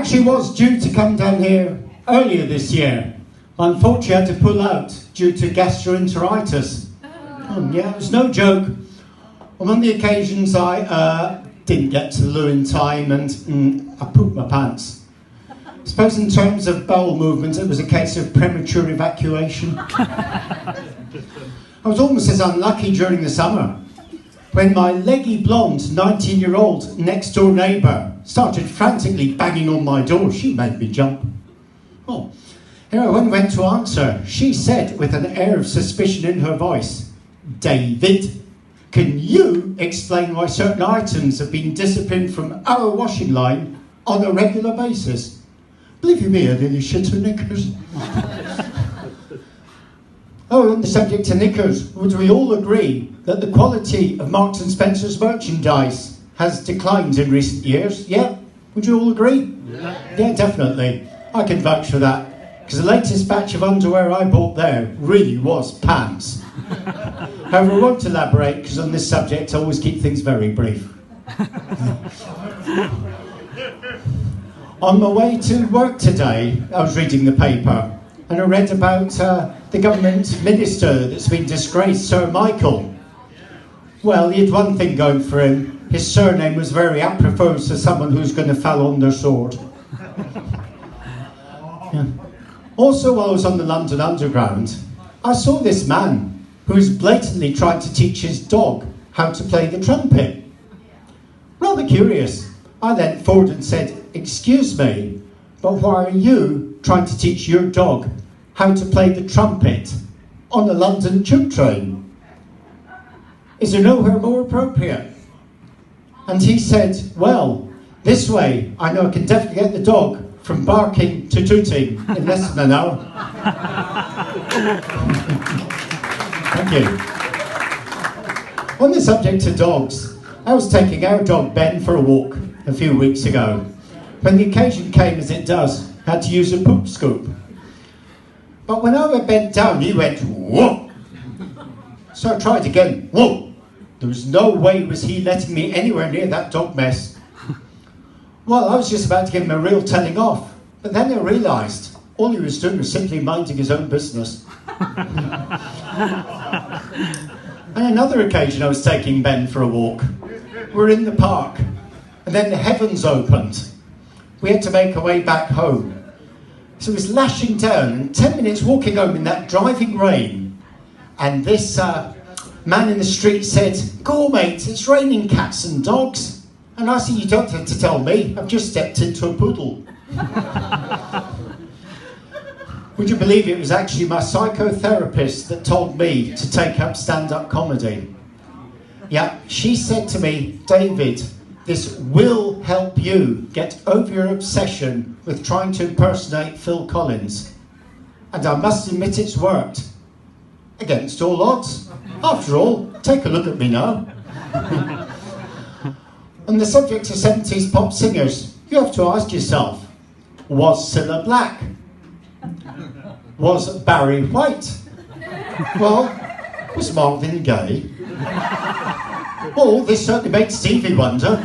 actually was due to come down here earlier this year. Unfortunately, I had to pull out due to gastroenteritis. Yeah, it was no joke. On one of the occasions I didn't get to the loo in time and I pooped my pants. I suppose in terms of bowel movements, it was a case of premature evacuation. I was almost as unlucky during the summer when my leggy blonde 19-year-old next door neighbour started frantically banging on my door. She made me jump. Oh, when I went to answer, she said with an air of suspicion in her voice, "David, can you explain why certain items have been disciplined from our washing line on a regular basis?" Believe you me, I nearly shit her knickers. Oh, on the subject of knickers, would we all agree that the quality of Marks and Spencer's merchandise has declined in recent years? Yeah? Would you all agree? Yeah, definitely. I can vouch for that, because the latest batch of underwear I bought there really was pants. However, I won't elaborate, because on this subject I always keep things very brief. On my way to work today, I was reading the paper, and I read about the government minister that's been disgraced, Sir Michael. Well, he had one thing going for him. His surname was very apropos to someone who's going to fall on their sword. Yeah. Also, while I was on the London Underground, I saw this man who was blatantly trying to teach his dog how to play the trumpet. Rather curious. I leant forward and said, "Excuse me, but why are you trying to teach your dog how to play the trumpet on a London tube train? Is there nowhere more appropriate?" And he said, "Well, this way I know I can definitely get the dog from barking to tooting in less than an hour." Thank you. On the subject of dogs, I was taking our dog Ben for a walk a few weeks ago. When the occasion came, as it does, I had to use a poop scoop. But when I bent down, he went, "Whoa!" So I tried again, "Whoa!" There was no way was he letting me anywhere near that dog mess. Well, I was just about to give him a real telling off, but then I realised all he was doing was simply minding his own business. On another occasion, I was taking Ben for a walk. We're in the park, and then the heavens opened. We had to make our way back home. So it was lashing down, and 10 minutes walking home in that driving rain. And this man in the street said, "Go, mate, it's raining cats and dogs." And I said, "You don't have to tell me, I've just stepped into a poodle." Would you believe it was actually my psychotherapist that told me to take up stand-up comedy? Yeah, she said to me, "David, this will help you get over your obsession with trying to impersonate Phil Collins." And I must admit it's worked. Against all odds. After all, take a look at me now. On the subject of 70s pop singers, you have to ask yourself, was Cilla Black? Was Barry White? Well, was Marvin Gaye? Well, this certainly made Stevie wonder.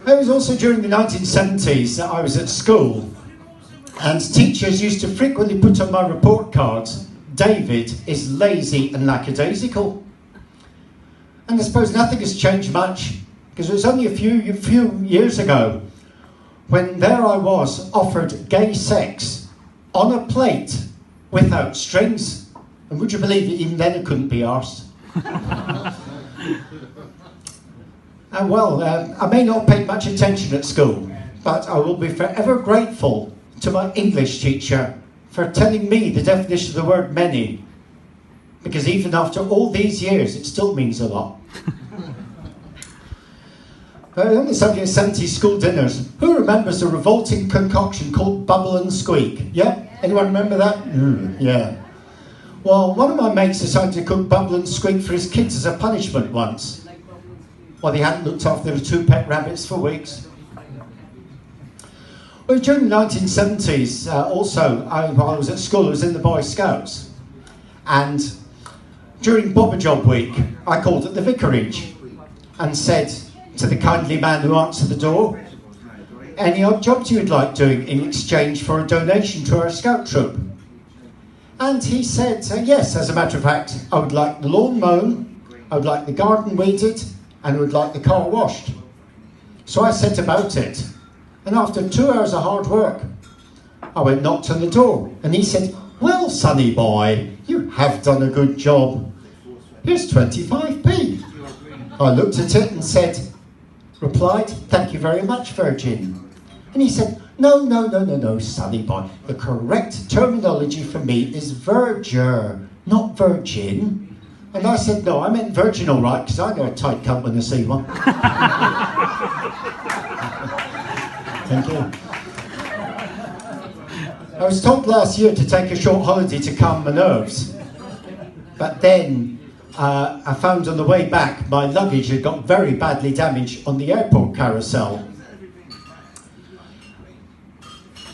It was also during the 1970s that I was at school, and teachers used to frequently put on my report cards, "David is lazy and lackadaisical." And I suppose nothing has changed much, because it was only a few years ago when there I was offered gay sex on a plate without strings. And would you believe it, even then I couldn't be arsed. I may not pay much attention at school, but I will be forever grateful to my English teacher for telling me the definition of the word many, because even after all these years it still means a lot. On the subject of 70s school dinners, who remembers a revolting concoction called Bubble and Squeak? Yeah? Anyone remember that? Yeah. Well, one of my mates decided to cook Bubble and Squeak for his kids as a punishment once. Well, they hadn't looked after their 2 pet rabbits for weeks. Well, during the 1970s, while I was at school, I was in the Boy Scouts. And during Bobber Job Week, I called at the vicarage and said to the kindly man who answered the door, any odd jobs you'd like doing in exchange for a donation to our scout troop? And he said, yes, as a matter of fact, I would like the lawn mown, I would like the garden weeded, and I would like the car washed. So I set about it. And after 2 hours of hard work, I went knocked on the door. And he said, well, sonny boy, you have done a good job. Here's 25p. I looked at it and replied, thank you very much, Virgin. And he said, no, sonny boy. The correct terminology for me is verger, not virgin. And I said, no, I meant virgin all right, because I know a tight cunt when I see one. Thank you. I was told last year to take a short holiday to calm my nerves. But then I found on the way back my luggage had got very badly damaged on the airport carousel.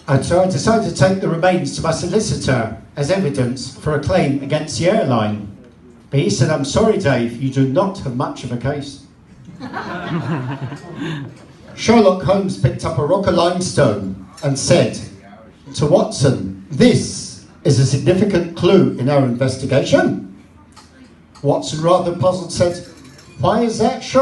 And so I decided to take the remains to my solicitor as evidence for a claim against the airline. But he said, I'm sorry, Dave, you do not have much of a case. Sherlock Holmes picked up a rock of limestone and said to Watson, this is a significant clue in our investigation. Watson, rather puzzled, said, why is that, Sherlock?